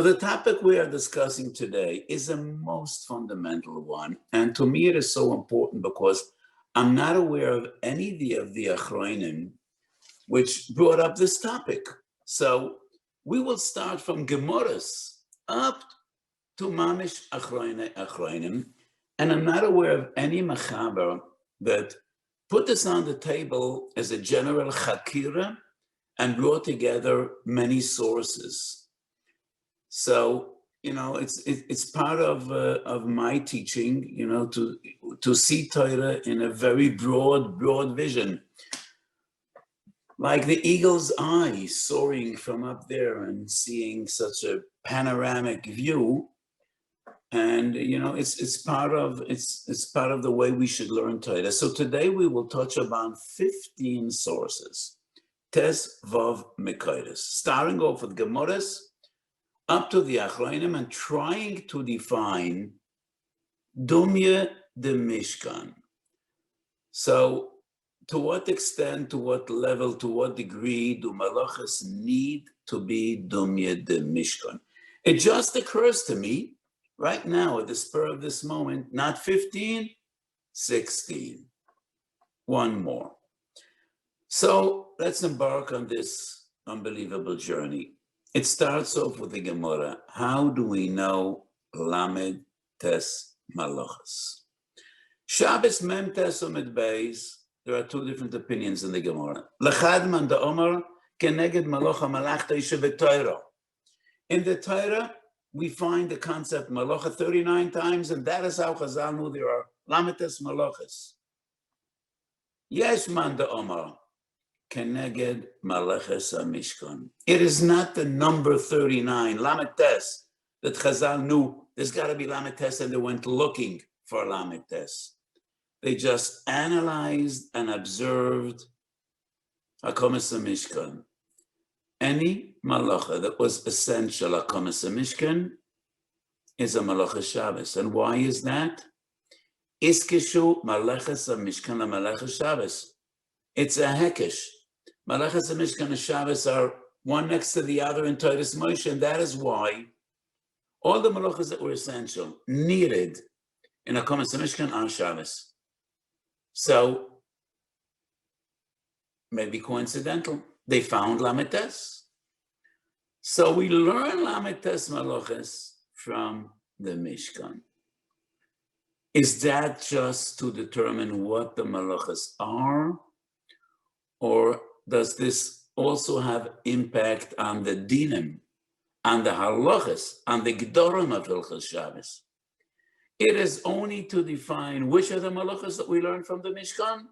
But the topic we are discussing today is a most fundamental one. And to me, it is so important because I'm not aware of any of the Achronim which brought up this topic. So we will start from Gemaras up to Mamish Achronim. And I'm not aware of any Machaber that put this on the table as a general Chakira and brought together many sources. So, it's part of my teaching, to see Torah in a very broad vision. Like the eagle's eye soaring from up there and seeing such a panoramic view. And, it's part of the way we should learn Torah. So today we will touch upon 15 sources. Tes Vav Mekayres, starting off with Gemaras, up to the Achronim, and trying to define Dumya de Mishkan. So, to what extent, to what level, to what degree do Melachos need to be Dumya de Mishkan? It just occurs to me right now, at the spur of this moment, not 15, 16. One more. So let's embark on this unbelievable journey. It starts off with the Gemara. How do we know Lamed Tes Melachos? Shabbos Mem Tes Omed Beis. There are two different opinions in the Gemara. Lechad man da Omer keneged Malacha Malachta Isha v'Torah. In the Torah, we find the concept Malacha 39 times, and that is how Chazal knew there are Lamed Tes Melachos. Yesh man da Omer keneged Malachos HaMishkan. It is not the number 39, Lamed Tes, that Chazal knew there's got to be Lamed Tes, and they went looking for Lamed Tes. They just analyzed and observed HaKomas HaMishkan. Any malacha that was essential HaKomas HaMishkan is a malacha Shabbos. And why is that? Iskishu malachas HaMishkan la-malacha Shabbos. It's a hekesh. Malachas HaMishkan and Shabbos are one next to the other in Toras Moshe, and that is why all the malachas that were essential, needed in HaKomas HaMishkan are Shabbos. So, maybe coincidental, they found Lamed Tes. So we learn Lamed Tes Melachos from the Mishkan. Is that just to determine what the malachas are? Or does this also have impact on the dinim, on the halachas, on the gedorim of Hilchos Shabbos? It is only to define which are the malachas that we learn from the Mishkan,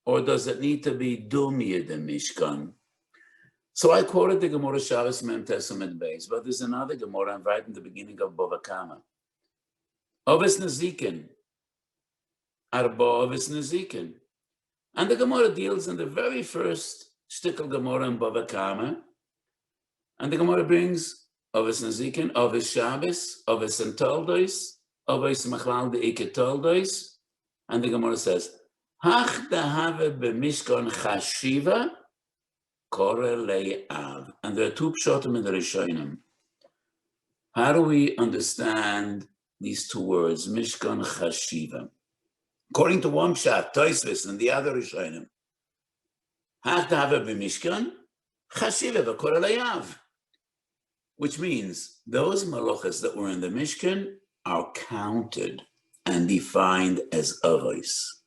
or does it need to be Dumya de Mishkan? So I quoted the Gemara Shabbos Mem Tes Omed Beis, but there's another Gemara right in the beginning of Bava Kama. Oves Nezikin, Arba Oves Nezikin. And the Gemara deals in the very first shtickle Gemara in Bava Kama, and the Gemara brings Oves Nezikin, Oves Shabbos, Oves Entoldos, Oves Machlal de Iketoldos, and the Gemara says, Hach dahave b'mishkan chashiva kore le'av. And there are two pshatim in the Rishonim. How do we understand these two words, Mishkan chashiva? According to one pshat, Tosfos, and the other Rishonim, Hach dahave b'mishkan chashiva v'kore le'av, which means those malachas that were in the Mishkan are counted and defined as avos.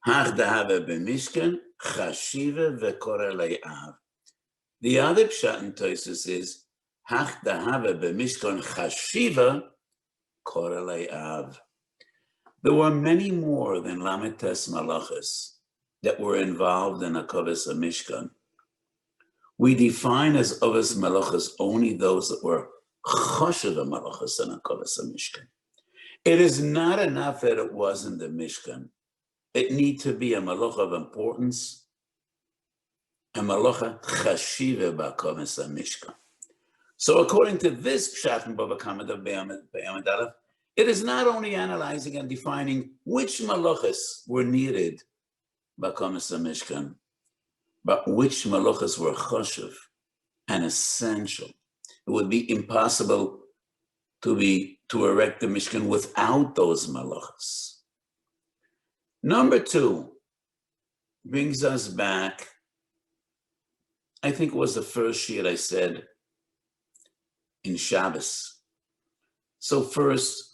Hach dahave b'mishkan chashiva v'kore le'av. The other pshat in Tosfos is Hach dahave b'mishkan chashiva kore le'av. There were many more than Lamed Tes Melachos that were involved in HaKavos HaMishkan. We define as Avos Melachos only those that were Choshev Melachos in HaKavos HaMishkan. It is not enough that it was in the Mishkan. It needs to be a malacha of importance, a malacha chashiva b'HaKavos HaMishkan. So according to this pshat in Bava Kama of Be'amid Aleph, it is not only analyzing and defining which malachas were needed by HaKavos HaMishkan, but which malachas were choshev and essential It would be impossible to erect the Mishkan without those Melachos. Number two brings us back, I think it was the first shiur I said in Shabbos. So first,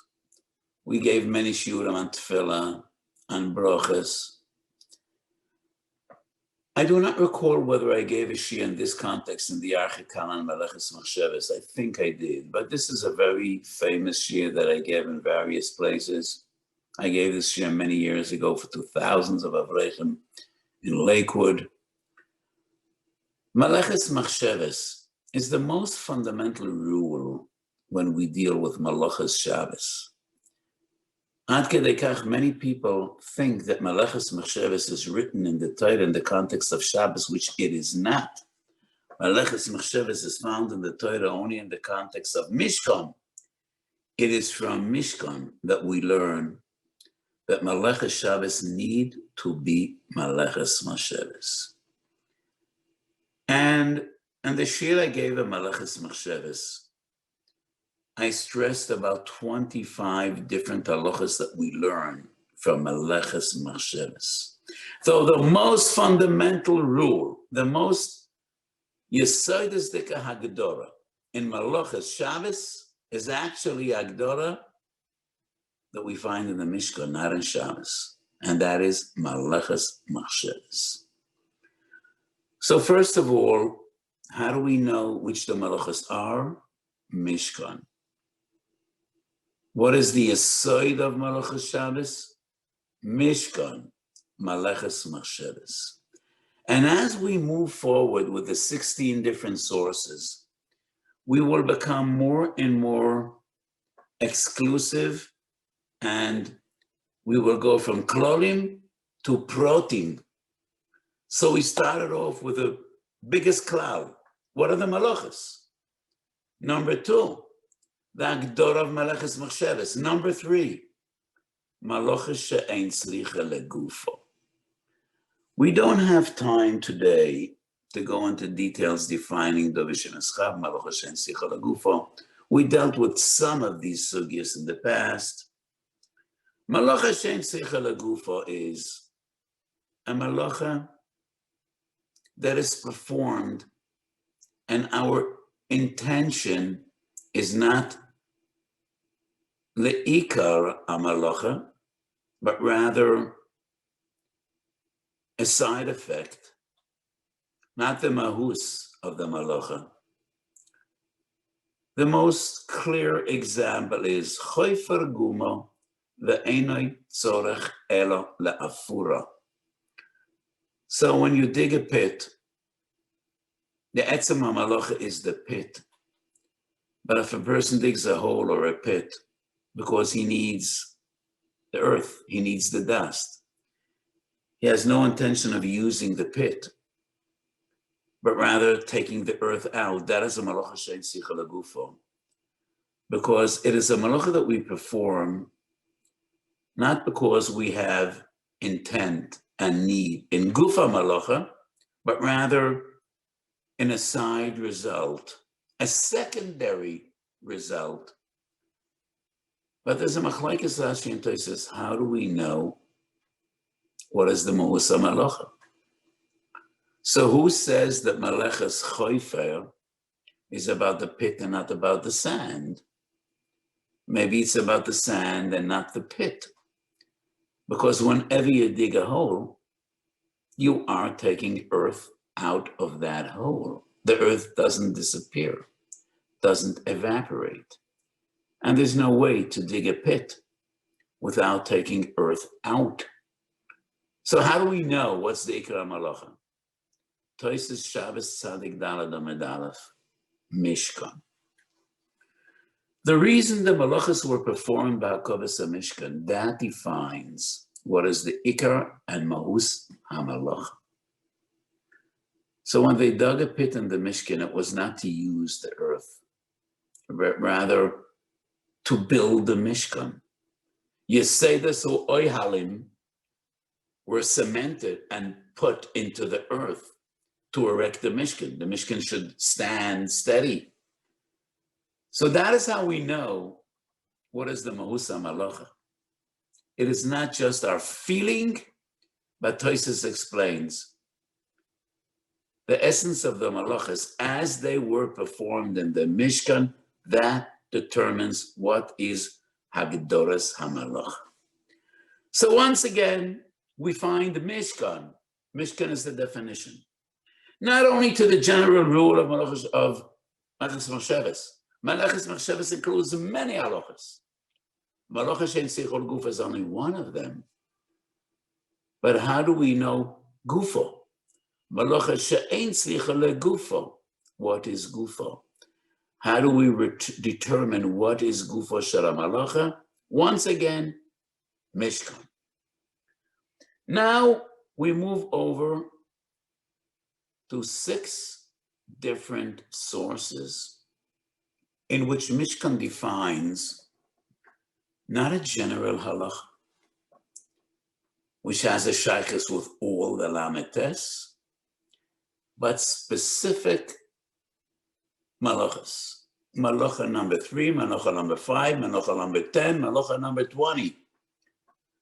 we gave many shiurim on tefillah, on brachas. I do not recall whether I gave a shiur in this context in the Archikal on Melachos Machshavos. I think I did, but this is a very famous shiur that I gave in various places. I gave this shiur many years ago to thousands of Avrechim in Lakewood. Melachos Machshavos is the most fundamental rule when we deal with Melachos Shabbos. Ad kedei kach, many people think that Melachos Machshavos is written in the Torah in the context of Shabbos, which it is not. Melachos Machshavos is found in the Torah only in the context of Mishkan. It is from Mishkan that we learn that Melachos Shabbos need to be Melachos Machshavos. And the shiur I gave of Melachos Machshavos, I stressed about 25 different halachas that we learn from Melachos Machshavos. So the most fundamental rule, the most Yesodus Dika Hagdora in Melachos Shabbos is actually Hagdora that we find in the Mishkan, not in Shabbos, and that is Melachos Machshavos. So first of all, how do we know which the Melachos are? Mishkan. What is the yesod of Melachos Shabbos? Mishkan, Melachos Machshavos. And as we move forward with the 16 different sources, we will become more and more exclusive, and we will go from klolim to protim. So we started off with the biggest cloud. What are the Melachos? Number two, the Agdora of Melachos Machshavos. Number three, Melachos she'ein tzricha legufo. We don't have time today to go into details defining Dovish and Eschab, Melachos she'ein tzricha legufo. We dealt with some of these sugyas in the past. Melachos she'ein tzricha legufo is a malacha that is performed, and our intention is not le'ikar amalacha, but rather a side effect, not the mahus of the malacha. The most clear example is choifer gumo ve'enoi tzorech elo le'afura. So when you dig a pit, the etzem hamalacha is the pit. But if a person digs a hole or a pit because he needs the earth, he needs the dust, he has no intention of using the pit, but rather taking the earth out. That is a malacha she'ein tzricha legufo. Because it is a malacha that we perform not because we have intent and need in gufa malacha, but rather in a side result, a secondary result. But there's a machlekes Rashi and Tosfos. How do we know what is the Ma'usa Malacha? So who says that Melachos Choifer is about the pit and not about the sand? Maybe it's about the sand and not the pit. Because whenever you dig a hole, you are taking earth out of that hole. The earth doesn't disappear, doesn't evaporate. And there's no way to dig a pit without taking earth out. So how do we know what's the Ikar Malacha? Tosfos Shabbos Tzadik Daled Amud Aleph, Mishkan. The reason the malachas were performed by Hakovas Mishkan, that defines what is the Ikar and Mahus HaMalacha. So when they dug a pit in the Mishkan, it was not to use the earth, but rather to build the Mishkan. Yesedas or Oihalim were cemented and put into the earth to erect the Mishkan. The Mishkan should stand steady. So that is how we know what is the Mahusa Malacha. It is not just our feeling, but Tosfos explains the essence of the malachas as they were performed in the Mishkan, that determines what is Hagdoras HaMalach. So once again, we find the Mishkan. Mishkan is the definition. Not only to the general rule of malachas of Malachas Machshavos. Malachas Machshavos includes many halachas. Malachas Shein Seichel Gufa is only one of them. But how do we know Gufo? Malachas She'ein Seichel Gufo. What is Gufo? How do we determine what is Gufo Shel Malacha? Once again, Mishkan. Now we move over to 6 different sources in which Mishkan defines not a general halacha, which has a shaykhus with all the lametes, but specific malachas. Malacha number 3, malacha number 5, malacha number 10, malacha number 20.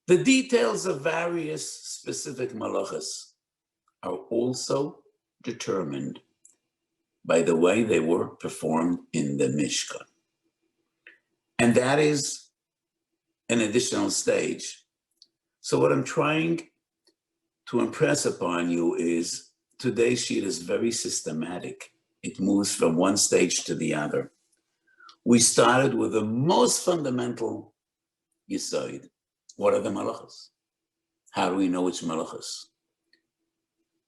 The details of various specific malachas are also determined by the way they were performed in the Mishkan. And that is an additional stage. So what I'm trying to impress upon you is today's sheet is very systematic. It moves from one stage to the other. We started with the most fundamental yesod. What are the malachas? How do we know which malachas?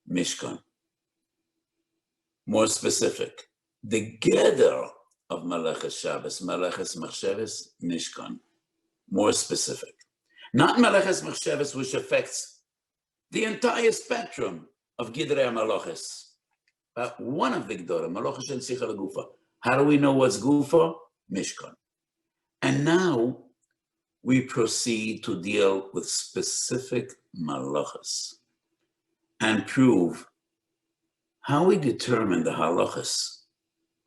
Mishkan. More specific, the gather of Malachas Shabbos, Malachas Machshavos, Mishkan. More specific. Not Malachas Machshavos, which affects the entire spectrum of Gidrei HaMalachas. But one of the Gdora, Malachas Shein Seichel Gufa. How do we know what's Gufa? Mishkan. And now we proceed to deal with specific malachas and prove how we determine the halachas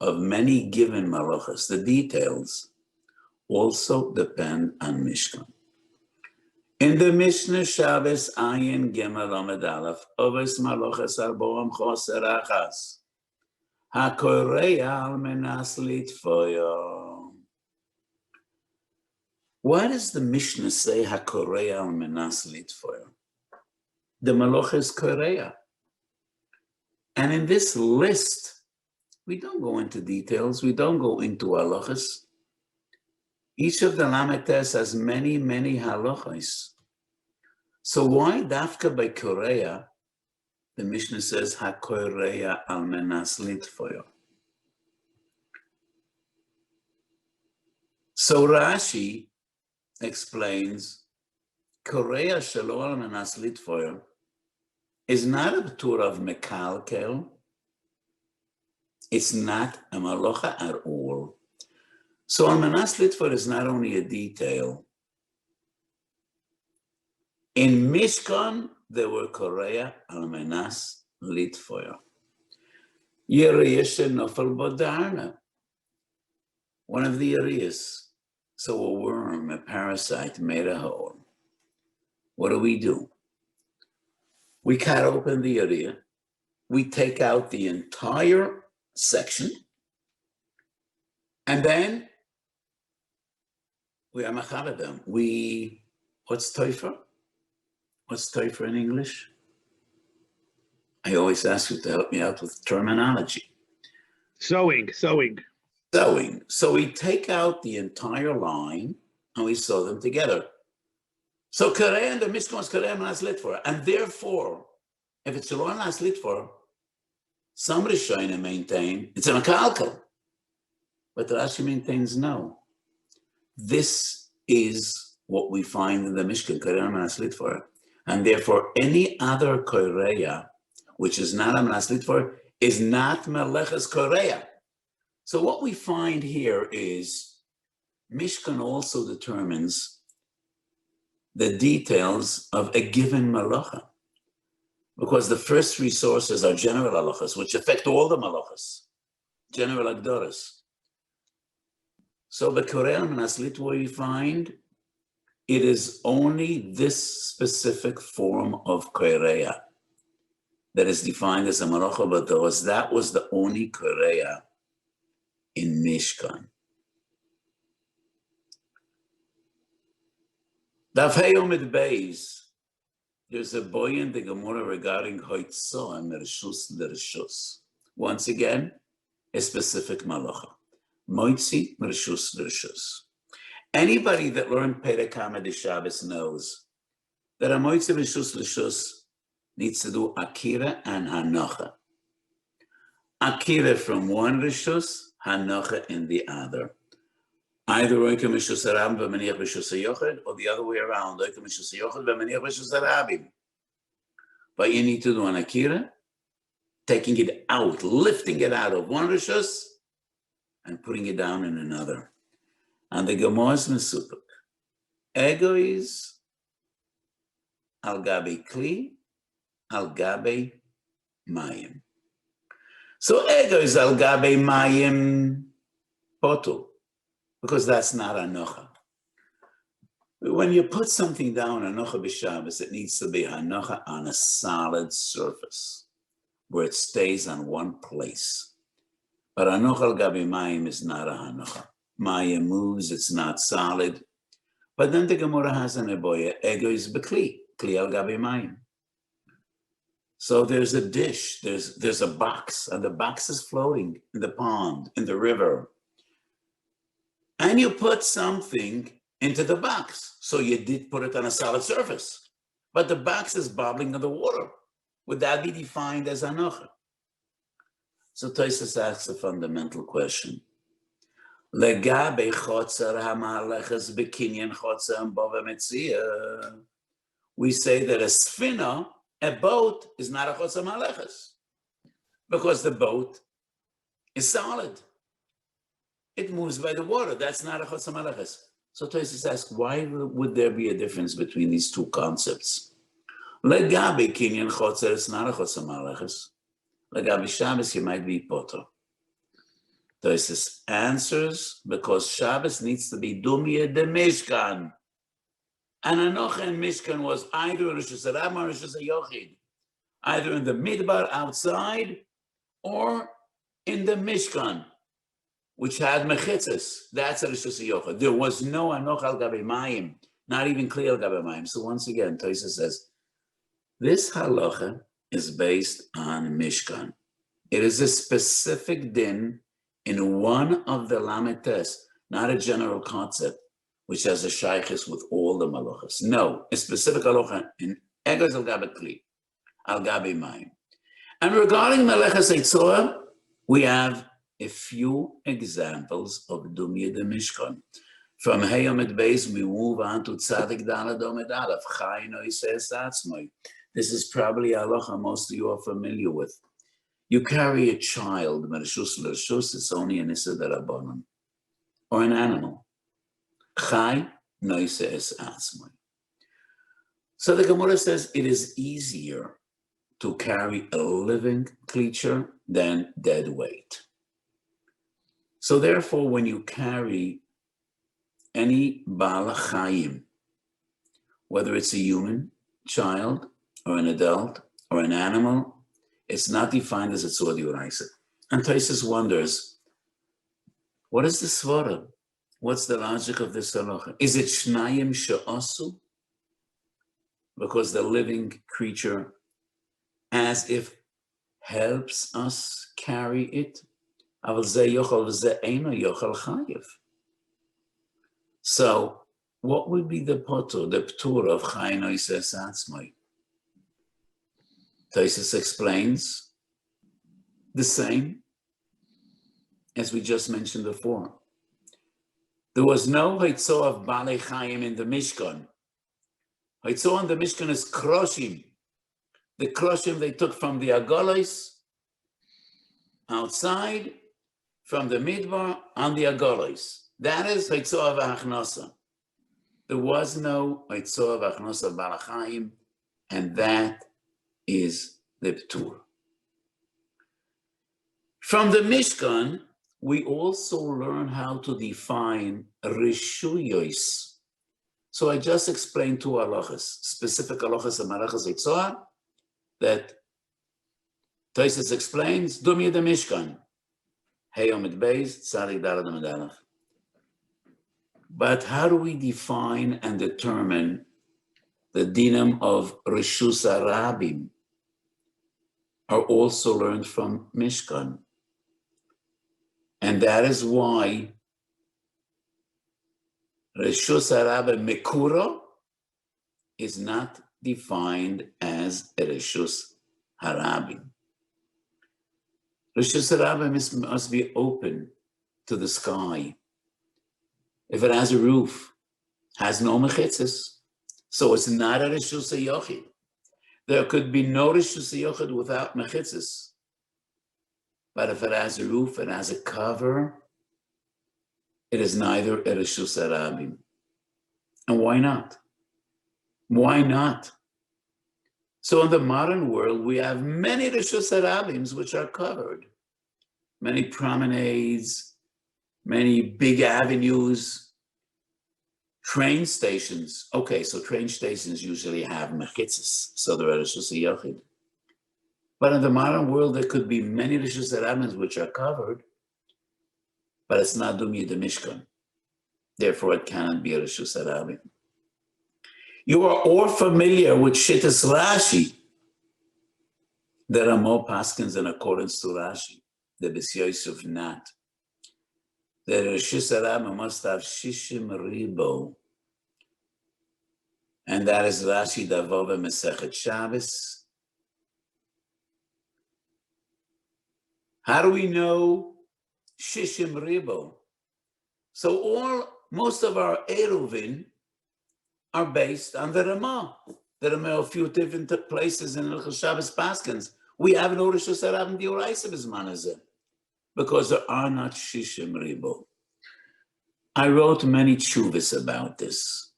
of many given malachas. The details also depend on Mishkan. In the Mishnah Shabbos Ayin Gimel Amud Aleph, Oves Malachas Arboam Choser Achas, HaKoreya Al Menas Litfoyo. Why does the Mishnah say HaKoreya Al Menas Litfoyo? The Malach is Koreya. And in this list, we don't go into details, we don't go into halachas. Each of the lametes has many, many halachas. So why dafka by Korea, the Mishnah says, HaKoreya Al Menas Litfoyo? So Rashi explains, Korea Shelo Al Menas Litfoyo is not a tour of mekalkel. It's not a malacha at all. So Al Menas Litfoyo is not only a detail. In Mishkan, there were Korea Al Menas Litfoyo. Yeriyah Shenofel Bodarna. One of the areas. So a worm, a parasite, made a hole. What do? We cut open the area. We take out the entire section. And then we are machabedem. What's toifer? What's toifer in English? I always ask you to help me out with terminology. Sewing. Sewing. So we take out the entire line and we sew them together. So Korea and the Mishkan is Korea Manas Litfor. And therefore, if it's Shelo Manas Litfor, some Rishonim maintain it's a Mekalkel. But Rashi maintains no. This is what we find in the Mishkan, Korea Manas Litfor. And therefore, any other Korea, which is not a Manas Litfor, is not Melechas Korea. So what we find here is Mishkan also determines the details of a given malacha, because the first 3 sources are general halachas, which affect all the malachas, general agdoras. So the Korel and Shlit, where you find it is only this specific form of Korea that is defined as a Malacha Batos. That was the only Korea in Mishkan. Daf Heyomid Beis, there's a boy in the Gemara regarding Hoitzo and Mershus Lershus. Once again, a specific Malacha. Moitzi Mershus Lershus. Anybody that learned Perek Hamad Shabbos knows that a Moitzi Mershus Lershus needs to do Akira and Hanocha. Akira from one Rishus, Hanocha in the other. Either Oika Mishus HaRav v'maniach Rishus HaYochid, or the other way around, Oika Mishus HaYochid v'maniach Rishus HaRabim. But you need to do an Akira, taking it out, lifting it out of one Rishus, and putting it down in another. And the Gemara is Mesupuk. Ego is al gabe kli, al gabe mayim. So ego is al gabe mayim potul, because that's not hanocha. When you put something down, hanocha b'Shabbos, it needs to be hanocha on a solid surface, where it stays on one place. But hanocha al gabe mayim is not a hanocha. Mayim moves, it's not solid. But then the Gemara has an eboya, ego is b'kli, kli al gabe mayim. So there's a dish, there's a box, and the box is floating in the pond, in the river. And you put something into the box. So you did put it on a solid surface. But the box is bobbling in the water. Would that be defined as hanocha? So Tosfos asks a fundamental question. Legabe chotzer hamalechas bekinyan chotzer and bava metzia. We say that a sfina, a boat, is not a chotzer malechas, because the boat is solid. It moves by the water. That's not a chotzer malechas. So Tosfos asks, why would there be a difference between these two concepts? Legabe kinyan chotzer is not a chotzer malechas. Legabe Shabbos, you might be potter. Tosfos answers, because Shabbos needs to be dumya de Mishkan. And hanocha in Mishkan was either in Rishus HaRabim or Rishus HaYochid, either in the midbar outside or in the Mishkan, which had mechitzas. That's a Rishus HaYochid. There was no hanocha al gabe mayim, not even kli al gabe mayim. So once again, Tosfos says, this halacha is based on Mishkan. It is a specific din in one of the lametes, not a general concept, which has a shaykhis with all the malachas. No, a specific halacha in egos al gabe kli, al gabe mayim. And regarding melechas eitzorah, we have a few examples of dumya de Mishkan. From Heyomid Beis, we move on to Tzadik Dalad Omed Aleph, Chai Noises Atzmoi. This is probably a halacha most of you are familiar with. You carry a child, Mershus Lershus, it's only an Issa Darabanan, or an animal. Chai Noises Atzmoi. So the Gemara says it is easier to carry a living creature than dead weight. So therefore, when you carry any Baal Chayim, whether it's a human, child, or an adult, or an animal, it's not defined as a tzur d'oraisa. And Tosfos wonders, what is the svara? What's the logic of this halacha? Is it shnayim she'asu? Because the living creature, as if helps us carry it. So, what would be the potur, the ptur of Chai Noises Atzmoi? Tosfos explains the same as we just mentioned before. There was no Haitzah of Balei Chayim in the Mishkan. Haitzah in the Mishkan is Kroshim. The Kroshim they took from the Agolos outside, from the Midbar on the Agolos. That is Haitzah of Achnasa. There was no Haitzah of Achnasa Balei Chayim, and that is the ptur. From the Mishkan, we also learn how to define rishuyos. So I just explained two halachas, specific halachas of Melachos Eitzah, that Tosfos explains, Dumi the Mishkan, Heyomid Beis, Tzadik Daled Amud Aleph. But how do we define and determine the dinam of Rishus HaRabim are also learned from Mishkan? And that is why Rishus HaRabim Mekuro is not defined as a Rishus HaRabim. Rishus HaRabim must be open to the sky. If it has a roof, has no mechitzas, so it's not a Rishus HaYochid. There could be no Rishus HaYochid without mechitzas. But if it has a roof, it has a cover, it is neither a Rishus HaRabim. And why not? Why not? So in the modern world, we have many Rishus HaRabims which are covered. Many promenades, many big avenues, train stations. Okay, so train stations usually have mechitzas, so they're a Rishus HaYochid. But in the modern world, there could be many Rishus HaRabim which are covered, but it's not Dumi the Mishkan. Therefore, it cannot be a Rishus HaRabim. You are all familiar with Shittas Rashi. There are more paskins in accordance to Rashi. The Bes Yosef not. The Rishus HaRabim must have Shishim Ribo. And that is Rashi Davova Mesechet Shabbos. How do we know Shishim Ribo? So most of our Eruvin are based on the Ramah. There are a few different places in Hilchos Shabbos Paskins. We have no Rishus HaRabim D'Oraisa B'zman Hazeh, because there are not Shishim Ribo. I wrote many tshuvas about this.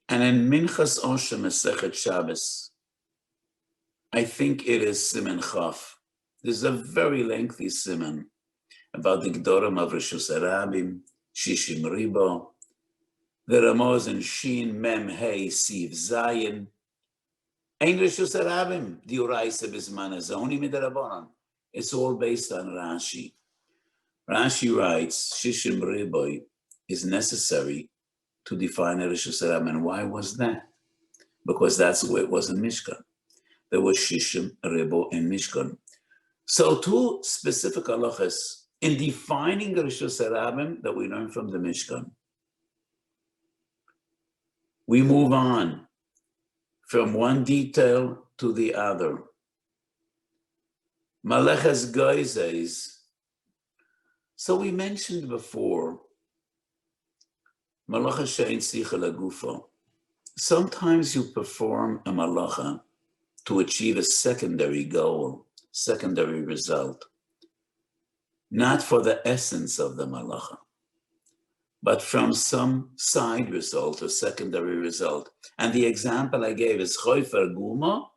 And in Minchas Osher Mesechet Shabbos, I think it is Siman Chaf. There's a very lengthy siman about the Gdorim of Rishus HaRabim, Shishim Ribo. The Ramaz in Shin, Mem, Hey, Siv, Zayin. Ein Rishus HaRabim, D'Oraisa B'zman Hazeh, only Midrabanan. It's all based on Rashi. Rashi writes, Shishim Ribo is necessary to define a Rishus HaRabim. And why was that? Because that's the way it was in Mishkan. There was Shishim Ribo in Mishkan. So two specific halachas in defining the Rishus HaRabim that we learn from the Mishkan. We move on from one detail to the other. Maleches Goizes. So we mentioned before, Malacha she'ein sicha lagufa. Sometimes you perform a malacha to achieve a secondary goal, secondary result, not for the essence of the malacha, but from some side result or secondary result. And the example I gave is choifer guma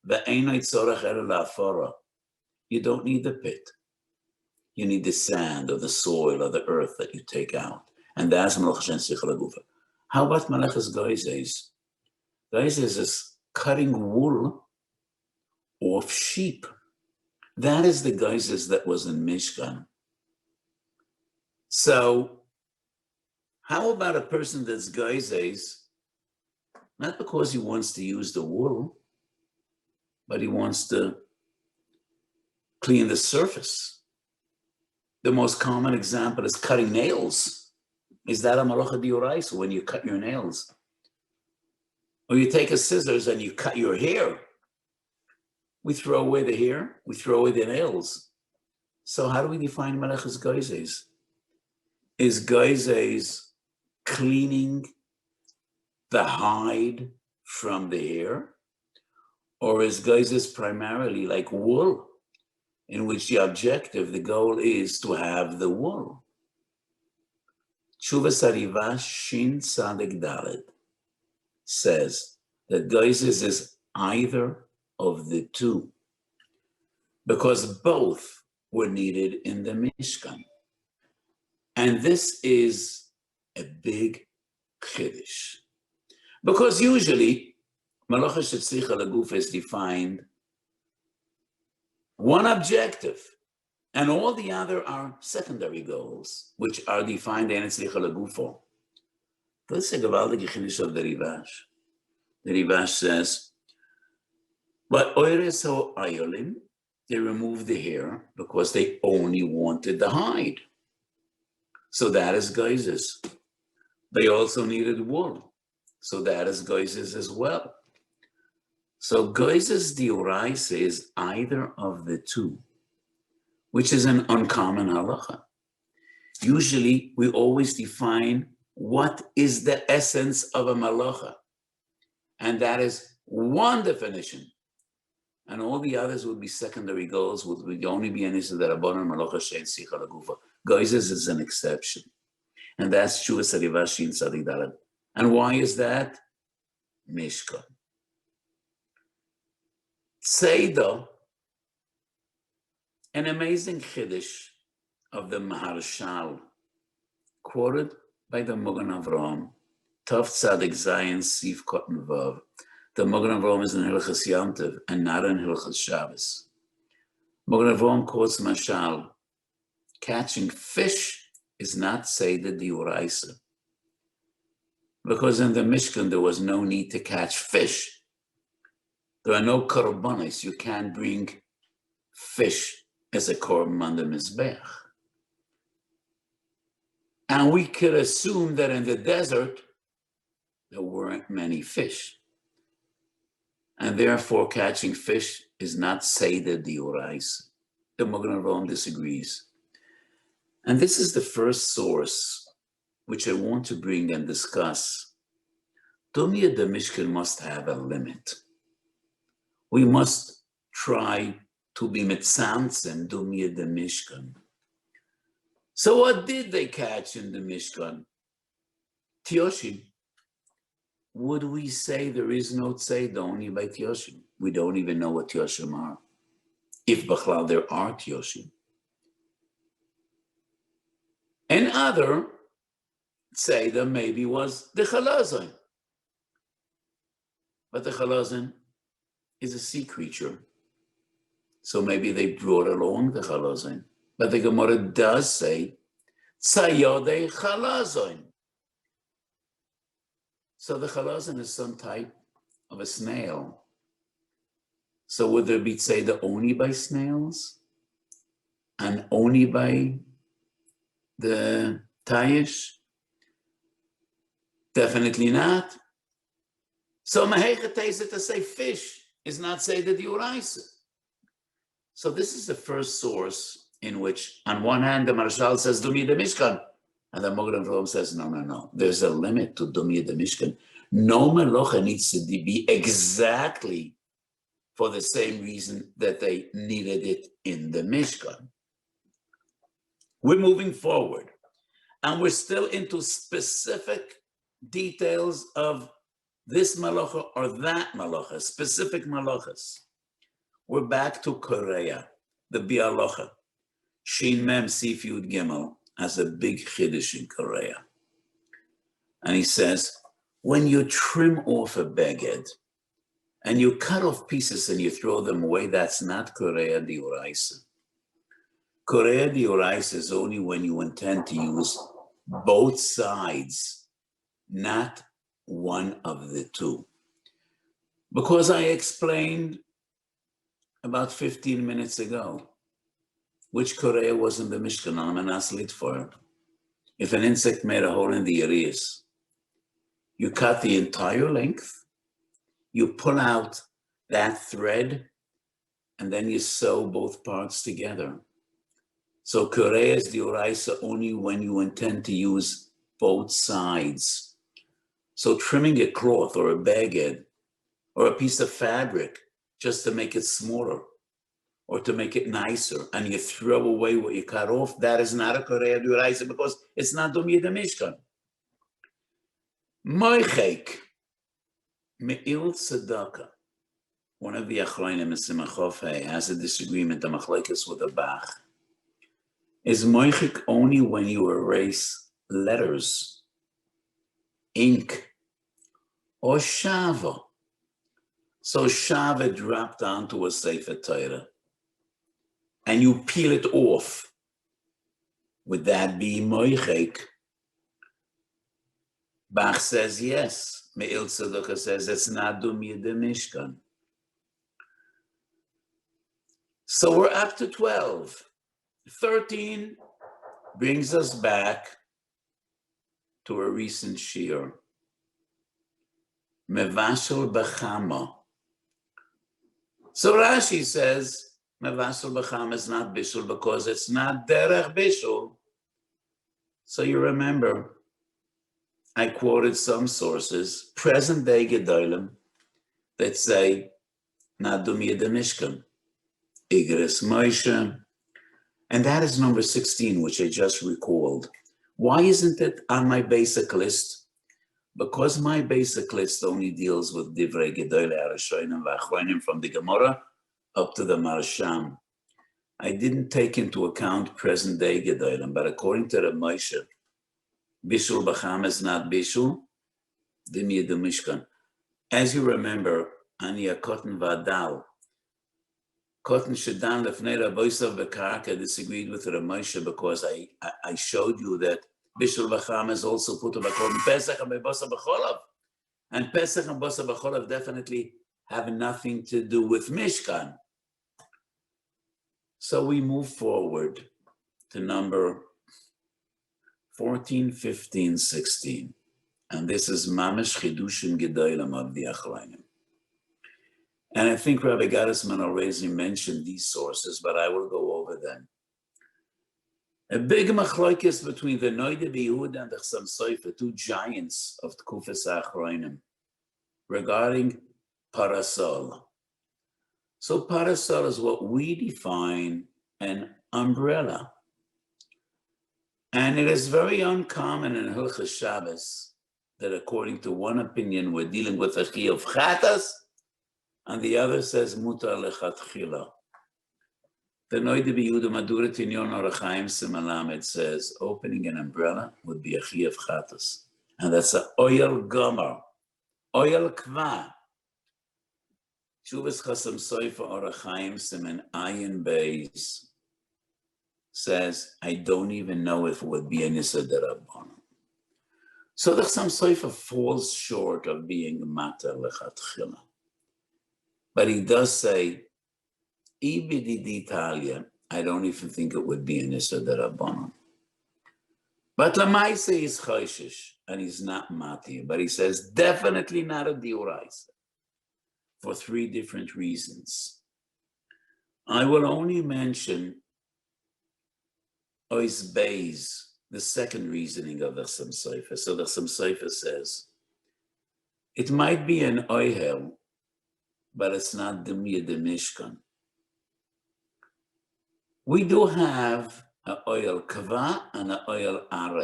ve'einay tzorach ela la'afara. You don't need the pit. You need the sand or the soil or the earth that you take out. And that's Malacha she'ein sicha lagufa. How about Maleches Goizes? Goizes is cutting wool off sheep. That is the Goizes that was in Mishkan. So, how about a person that's Goizes, not because he wants to use the wool, but he wants to clean the surface? The most common example is cutting nails. Is that a malacha d'oraisa when you cut your nails? Or you take a scissors and you cut your hair. We throw away the hair, we throw away the nails. So how do we define Maleches Goizes? Is Goizes cleaning the hide from the hair? Or is Goizes primarily like wool, in which the objective, the goal is to have the wool? Tshuvas Hariva Shin Tzaddik Daled says that Goizes is either of the two, because both were needed in the Mishkan. And this is a big chiddush. Because usually, Melachos Shetzricha L'Guf is defined one objective, and all the other are secondary goals, which are defined in Tzricha L'Gufo. This is a gewaltige chiddush of the Rivash. The Rivash says, but Oires Ha'ayolim, they removed the hair because they only wanted the hide. So that is geizes. They also needed wool. So that is geizes as well. So geizes diuraisa is either of the two, which is an uncommon halacha. Usually, we always define what is the essence of a malacha. And that is one definition. And all the others would be secondary goals, would only be an issue that Rabbanan Malacha Shein Sicha L'Gufa. Geizes is an exception. And that's true as Rivashi in Tzadik Daled. And why is that? Mishkan. Tzeidah, an amazing chiddush of the Maharshal, quoted by the Mogan Avraham, Tov Tzadik Zayin Sif Kotten Vav. The Mogan Avraham is in Hilchas Yom Tov and not in Hilchas Shabbos. Mogan Avraham quotes Mashal, catching fish is not Seder Diuraisa. Because in the Mishkan there was no need to catch fish. There are no korbanos. You can't bring fish as a korban on the Mizbeach. And we could assume that in the desert there weren't many fish. And therefore catching fish is not Seder Diuraisa. The Mogan Avraham disagrees. And this is the first source which I want to bring and discuss. Dumya the Mishkan must have a limit. We must try to be mitzamtzem Dumya the Mishkan. So what did they catch in the Mishkan? Tyoshim. Would we say there is no tzeidah only by Tyoshim? We don't even know what Tyoshim are. If B'chlal there are Tyoshim. And other tzeidah maybe was the chalazon. But the chalazon is a sea creature. So maybe they brought along the chalazon. But the Gemara does say, tzayodei chalazon. So the chalazon is some type of a snail. So would there be tzeidah only by snails? And only by the tayish? Definitely not. So mahechet is to say fish is not Seder Diuraisa. So this is the first source in which, on one hand, the Marshal says Dumi the Mishkan, and the Mogan Avraham says no. There's a limit to Dumi the Mishkan. No melacha needs to be exactly for the same reason that they needed it in the Mishkan. We're moving forward, and we're still into specific details of this malacha or that malacha, specific malachas. We're back to Korea, the bialocha. Shin Mem Sif Yud Gimel has a big chiddush in Korea. And he says, when you trim off a beged and you cut off pieces and you throw them away, that's not Korea Diuraisa. Korea Diuraisa is only when you intend to use both sides, not one of the two. Because I explained about 15 minutes ago which Korea was in the Mishkan on Shlit for. If an insect made a hole in the ears, you cut the entire length, you pull out that thread, and then you sew both parts together. So Korea is Diuraisa only when you intend to use both sides. So trimming a cloth or a baguette or a piece of fabric just to make it smaller or to make it nicer, and you throw away what you cut off, that is not a Korea Diuraisa because it's not Dumi the Mishkan. Moichek, Me'il Tzedakah, one of the Achronim in Simachov has a disagreement, the Machlekes with the Bach. is moichik only when you erase letters, ink, or shava. So shava dropped onto a Sefer Torah, and you peel it off. Would that be moichik? Bach says yes. Me'il Tzedakah says it's not dumya de Mishkan. So we're up to 12. 13 brings us back to a recent shiur. Mevashel b'chama. So Rashi says, Mevashel b'chama is not bishul because it's not derech bishul. So you remember, I quoted some sources, present day Gedolim, that say, not dumya de Mishkan, Igris Moshe, and that is number 16, which I just recalled. Why isn't it on my basic list? Because my basic list only deals with Divrei Gedolei HaRishonim V'Achronim from the Gemara up to the Marsham. I didn't take into account present day Gedolim, but according to the Moshe, Bishul B'cham is not Bishul, Dimya de Mishkan. As you remember, Ania Kotten Vadal, Kotten Shedan Lefnei Raboisav Bekarka disagreed with the Moshe because I showed you that Bishul B'cham is also put to Bakom Pesach and B'bosa B'cholav. And Pesach and Bosa B'cholav definitely have nothing to do with Mishkan. So we move forward to number 14, 15, 16. And this is Mamish Chidushim Gedolim of the Achronim. And I think Rabbi Gottesman already mentioned these sources, but I will go over them. A big machlokes between the Noide B'Yehuda and the Chassam Sofer, two giants of Tkufas Achronim, regarding parasol. So parasol is what we define an umbrella. And it is very uncommon in Hilchos Shabbos that according to one opinion, we're dealing with a chi of chatas, and the other says mutar lechatchila. The Noide B'Yehuda Madura Tinyon Orachaim Simalamed says opening an umbrella would be a chi of chatas. And that's a oil gomer, oil kva. Shuvas Chassam Sofer Orachaim Siman Ayin Beis says, I don't even know if it would be an Issa Derabbanan. So the Chassam Sofer falls short of being matter lechatchila. But he does say, Ibidi d'Italia, I don't even think it would be an Issa Derabbanan. But Lamaise is Chayshish, and he's not Mati, but he says, definitely not a Dioraisa, for three different reasons. I will only mention Ois Beis, the second reasoning of the Chassam Sofer. So the Chassam Sofer says, it might be an Oyhel, but it's not Dimya de Mishkan. We do have an oil kva and an oil are.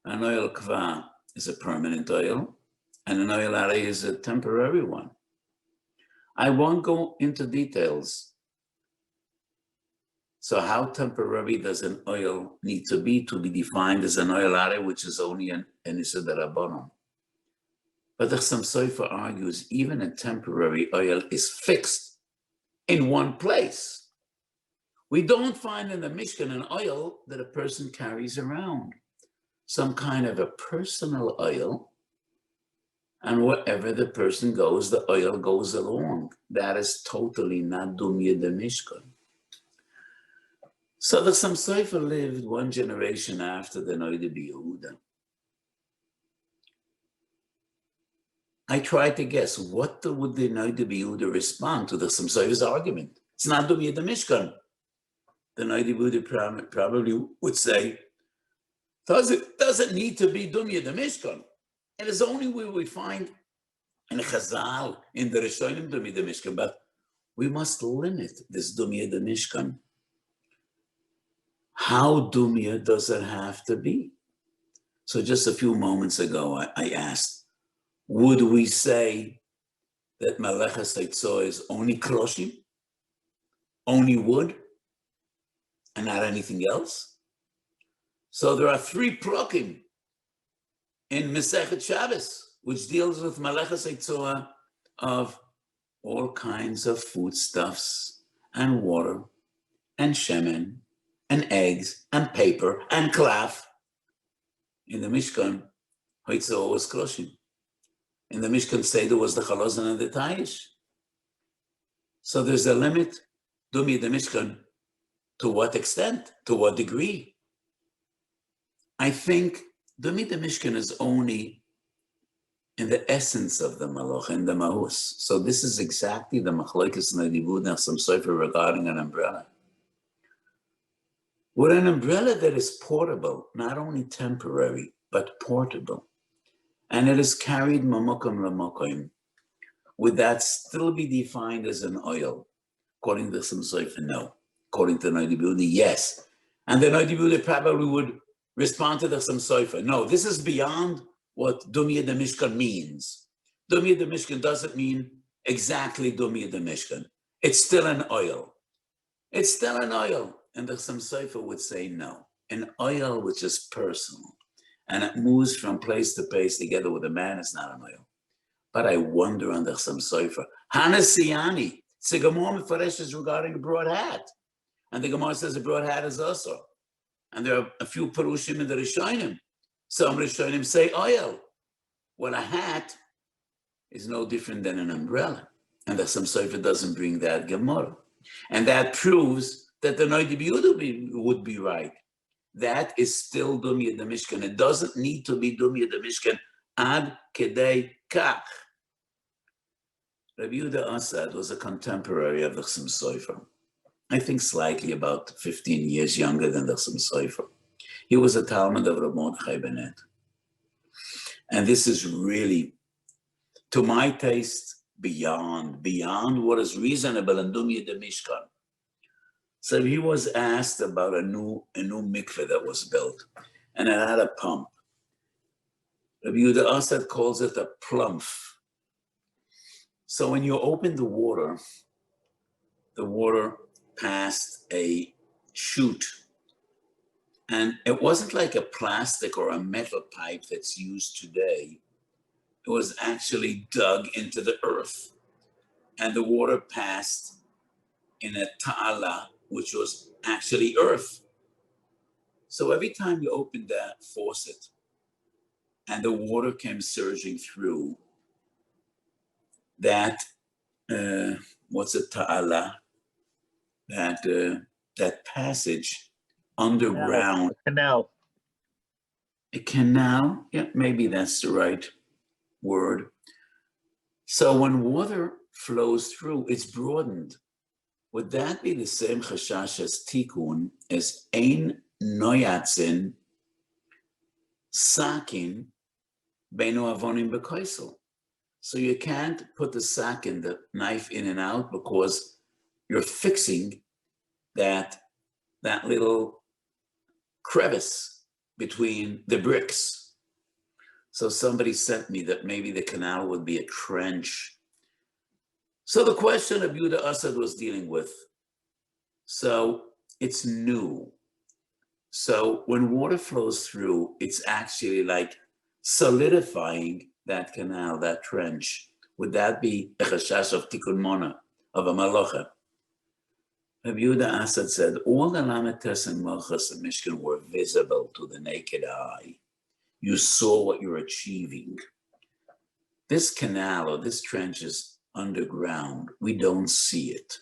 An oil kva is a permanent oil, and an oil are is a temporary one. I won't go into details. So how temporary does an oil need to be defined as an oil are, which is only an Issa Derabbanan? But the Chassam Sofer argues even a temporary oil is fixed in one place. We don't find in the Mishkan an oil that a person carries around. Some kind of a personal oil, and wherever the person goes, the oil goes along. That is totally not Dumya de Mishkan. So the Chassam Sofer lived one generation after the Noide B'Yehuda. I tried to guess, what would the Noide B'Yehuda respond to the Chassam Sofer's argument? It's not Dumya de Mishkan. The Noide B'Yehuda probably would say, does it need to be Dumya de Mishkan? It is only where we find in Chazal, in the Rishonim Dumya de Mishkan, but we must limit this Dumya de Mishkan. How Dumya does it have to be? So just a few moments ago, I asked, would we say that Melachos is only kloshim, only wood? and not anything else? So there are 3 prokim in Masechet Shabbos, which deals with Melachos Eitzah of all kinds of foodstuffs and water and shemen and eggs and paper and klaf. In the Mishkan, Eitzah was kloshim. In the Mishkan Seder was the chalazon and the tayish. So there's a limit, Dumi the Mishkan, to what extent, to what degree? I think Dumi the Mishkan is only in the essence of the Malach, in the Mahus. So this is exactly the Machlokes and the Dibud and some Sefer regarding an umbrella. With an umbrella that is portable, not only temporary, but portable, and it is carried mamokim lamokim, would that still be defined as an oil? According to some Sefer, no. According to the Dibud, yes. And the Dibud probably would respond to the some Sefer, no, this is beyond what Dumya the Mishkan means. Dumya the Mishkan doesn't mean exactly Dumya the Mishkan. It's still an oil. It's still an oil. And the Chassam Sofer would say no. An oil which is personal and it moves from place to place together with a man is not an oil. But I wonder on the Chassam Sofer. Hanasiyani. It's a Gemara Mefaresh is regarding a broad hat. And the Gemara says a broad hat is also. And there are a few Perushim in the Rishonim. Some Rishonim say oil. Well, a hat is no different than an umbrella. And the Chassam Sofer doesn't bring that Gemara. And that proves that the Noidib would be right. That is still Dumya the Mishkan. It doesn't need to be Dumya the Mishkan ad kedei kach. Rabbi Yehuda Asad was a contemporary of the Chassam Sofer. I think slightly about 15 years younger than the Chassam Sofer. He was a Talmud of Rav Mordechai Bennett. And this is really, to my taste, beyond what is reasonable in Dumya the Mishkan. So he was asked about a new mikveh that was built, and it had a pump. Rabbi Yehuda Asad calls it a plump. So when you open the water passed a chute, and it wasn't like a plastic or a metal pipe that's used today. It was actually dug into the earth, and the water passed in a ta'ala, which was actually earth. So every time you opened that faucet and the water came surging through, that, what's a ta'ala? That passage underground. Canal. A canal, yeah, maybe that's the right word. So when water flows through, it's broadened. Would that be the same chashash as tikkun as ein noyatzin sakin beinu avonim b'koisel? So you can't put the sakin, the knife in and out, because you're fixing that little crevice between the bricks. So somebody sent me that maybe the canal would be a trench. So the question of Yehuda Asad was dealing with, so it's new. So when water flows through, it's actually like solidifying that canal, that trench. Would that be a chashash of tikkun mona, of a malacha? Rabbi Yehuda Asad said, all the lametes and malchus and Mishkan were visible to the naked eye. You saw what you're achieving. This canal or this trench is underground. We don't see it.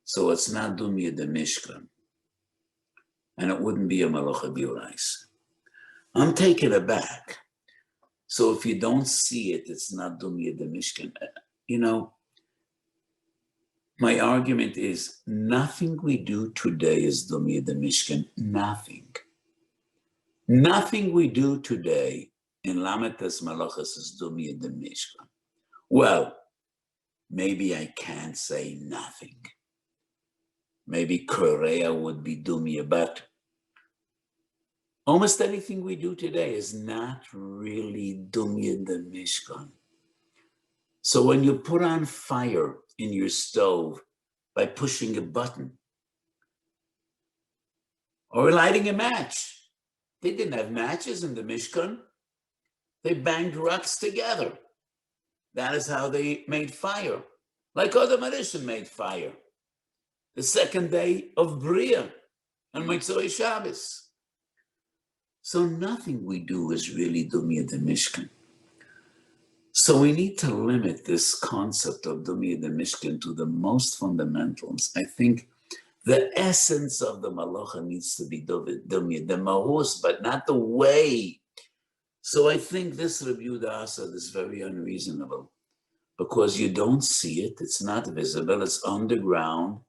So it's not Dumya the Mishkan. And it wouldn't be a malacha birais. I'm taken aback. So if you don't see it, it's not Dumya the Mishkan. You know, my argument is nothing we do today is Dumya the Mishkan. Nothing. Nothing we do today in Lametes Malachas is Dumya the Mishkan. Well, maybe I can't say nothing. Maybe Korea would be Dumya, but almost anything we do today is not really Dumya the Mishkan. So when you put on fire in your stove by pushing a button, or lighting a match. They didn't have matches in the Mishkan. They banged rocks together. That is how they made fire. Like Adam Harishon made fire. The second day of Bria and Motzei Shabbos. So nothing we do is really Dumya the Mishkan. So we need to limit this concept of Dumya the Mishkan to the most fundamentals. I think the essence of the Malacha needs to be Dumya, the Mahus, but not the way. So I think this Rabbi Yehuda Asad is very unreasonable because you don't see it, it's not visible, it's underground.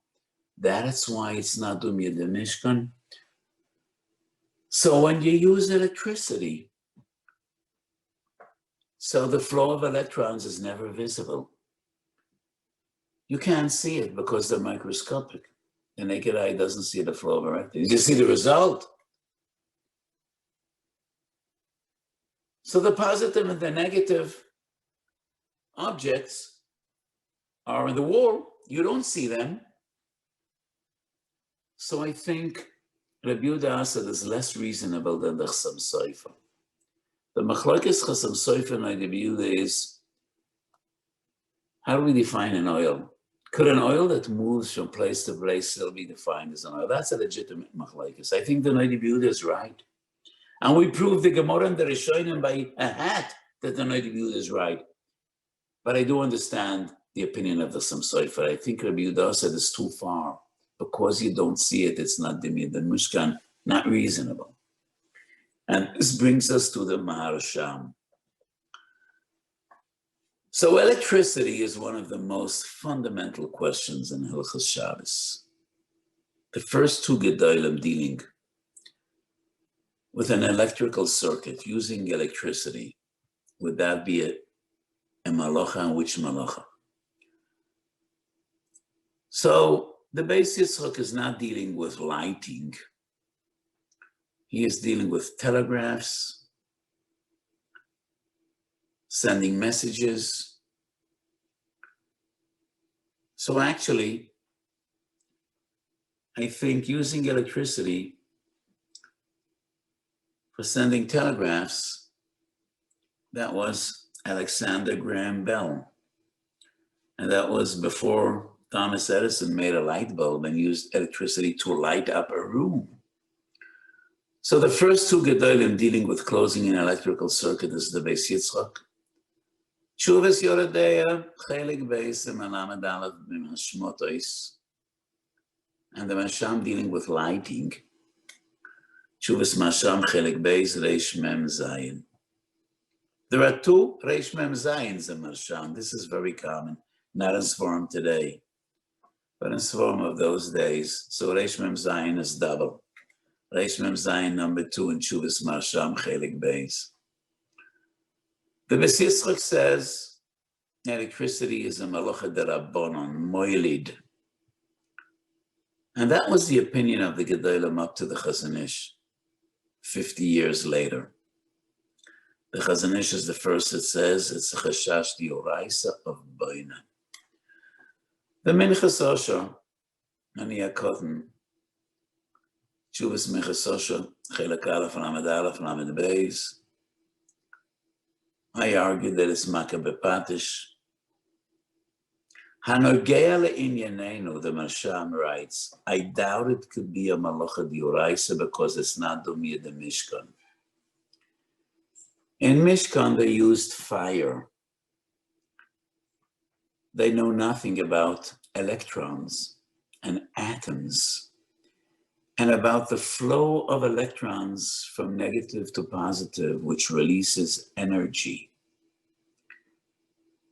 That's why it's not Dumya the Mishkan. So when you use electricity, so the flow of electrons is never visible. You can't see it because they're microscopic. The naked eye doesn't see the flow of electrons. You see the result. So the positive and the negative objects are in the wall. You don't see them. So I think Rabbi Yehuda Asad is less reasonable than the Chassam Sofer. The Machlokes Chassam Sofer and Rabbi Yehuda is, how do we define an oil? Could an oil that moves from place to place still be defined as an oil? That's a legitimate Machlokes. I think the Rabbi Yehuda is right. And we prove the Gemara and the Rishonim by a hat that the Rabbi Yehuda is right. But I do understand the opinion of the Chassam Sofer. I think Rabbi Yehuda Asad is too far. Because you don't see it, it's not Dimya the Mishkan, not reasonable. And this brings us to the Maharsham. So electricity is one of the most fundamental questions in Hilchos Shabbos. The first two Gedolim dealing with an electrical circuit using electricity, would that be a malacha, and which malacha? So the Beis Yitzchak is not dealing with lighting. He is dealing with telegraphs, sending messages. So actually, I think using electricity for sending telegraphs, that was Alexander Graham Bell. And that was before Thomas Edison made a light bulb and used electricity to light up a room. So the first two Gedolim dealing with closing an electrical circuit is the Beis Yitzchak. Tshuvas Yoredeya, Chelik Beis, and Malamed Aleph B'Mashmotois. And the Masham dealing with lighting. Tshuvas Masham, Chelik Beis, Reish Mem Zayin. There are two Reish Mem Zayins in Masham. This is very common, not in Sforim today, but in Sforim of those days. So Reish Mem Zayin is double. Reish Mem Zayin number 2 in Tshuvas Masham, Chelik Beis. The Beis Yitzchak says electricity is a malacha d'Rabbanan, moilid. And that was the opinion of the Gedolim up to the Chazon Ish, 50 years later. The Chazon Ish is the first that says it's a chashash d'oraisa of Baina. The Minchas Osher, Ani HaKotten, Tshuvas Minchas Osher, Chelek Aleph, Lamed Aleph, Lamed Beis. I argue that it's Makah Bepatish. Hanogea le'inyanenu, the Masham writes, I doubt it could be a malacha d'oraisa because it's not Dumya the Mishkan. In Mishkan, they used fire. They know nothing about electrons and atoms and about the flow of electrons from negative to positive, which releases energy.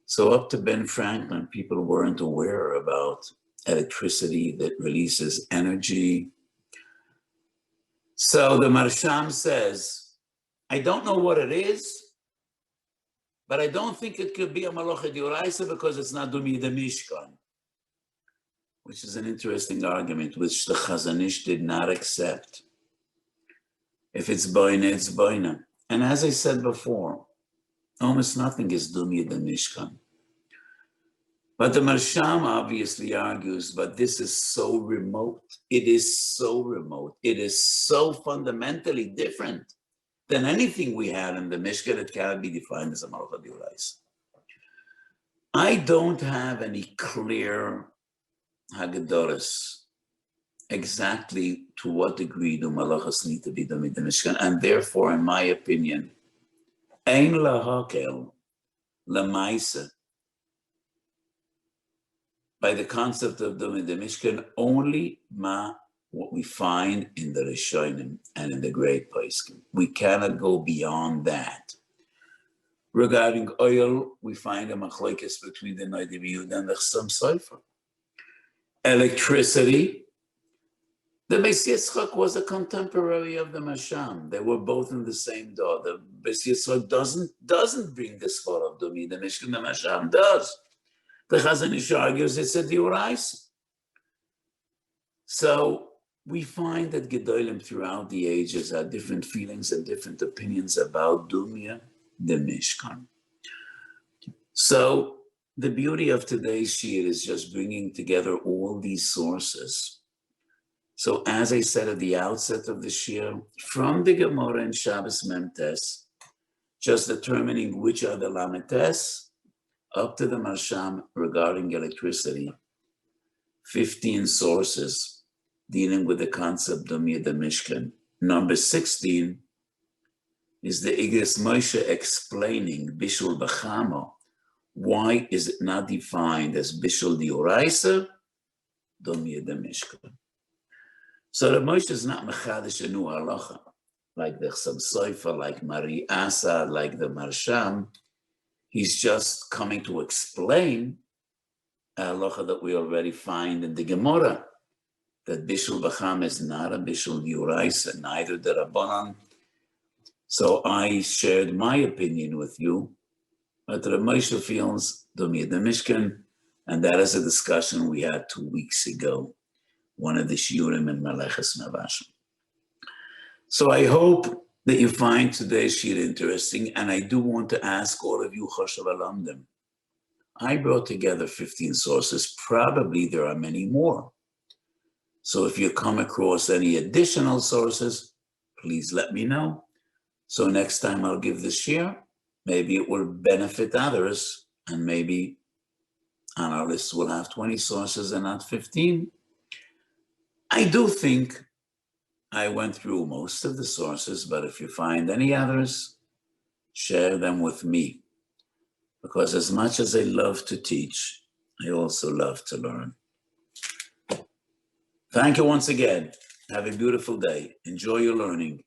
So up to Ben Franklin, people weren't aware about electricity that releases energy. So the Marsham says, I don't know what it is, but I don't think it could be a malacha d'oraisa because it's not Dumya the Mishkan, which is an interesting argument, which the Chazon Ish did not accept. If it's boina, it's boina. And as I said before, almost nothing is Dumya the Mishkan. But the Marsham obviously argues, but this is so remote. It is so remote. It is so fundamentally different than anything we had in the Mishkan. It cannot be defined as a Malacha D'Oraisa. I don't have any clear Haggadoros exactly to what degree do Malachos need to be done in the Mishkan, and therefore, in my opinion, Ein lahakel lemaisa, by the concept of doing the Mishkan, only what we find in the Rishonim and in the great Poskim. We cannot go beyond that. Regarding oil, we find a machlokes between the Noda B'Yehuda and the Chassam Sofer. Electricity, the Beis Yitzchak was a contemporary of the Masham. They were both in the same door. The Beis Yitzchak doesn't bring the spot of Dumi, the Mishkan, the Masham does. The Chazon Ish argues it's a D'Oraisa. So we find that Gedolim throughout the ages had different feelings and different opinions about Dumya, the Mishkan. So the beauty of today's Shiur is just bringing together all these sources. So as I said at the outset of the Shiur, from the Gemara and Shabbos Memtes, just determining which are the Lametes, up to the Marsham regarding electricity, 15 sources dealing with the concept of the Mishkan. Number 16 is the Igros Moshe explaining Bishul B'chamo. Why is it not defined as Bishul D'Oraisa, Domya the Mishkan? So the Moshe is not Mechadish Anu Halacha, like the Chassam Sofer, like Mari Asad, like the Marsham. He's just coming to explain a halacha that we already find in the Gemara, that Bishul B'cham is not a Bishul D'Oraisa, neither the Rabbanan. So I shared my opinion with you, but Rav Moshe feels Domya the Mishkan, and that is a discussion we had 2 weeks ago, one of the Shiurim in Melachos Mavashim. So I hope that you find today's Shiur interesting, and I do want to ask all of you Choshev Alamdim. I brought together 15 sources. Probably there are many more. So if you come across any additional sources, please let me know. So next time I'll give the Shiur, maybe it will benefit others, and maybe on our list we'll have 20 sources and not 15. I do think I went through most of the sources, but if you find any others, share them with me. Because as much as I love to teach, I also love to learn. Thank you once again. Have a beautiful day. Enjoy your learning.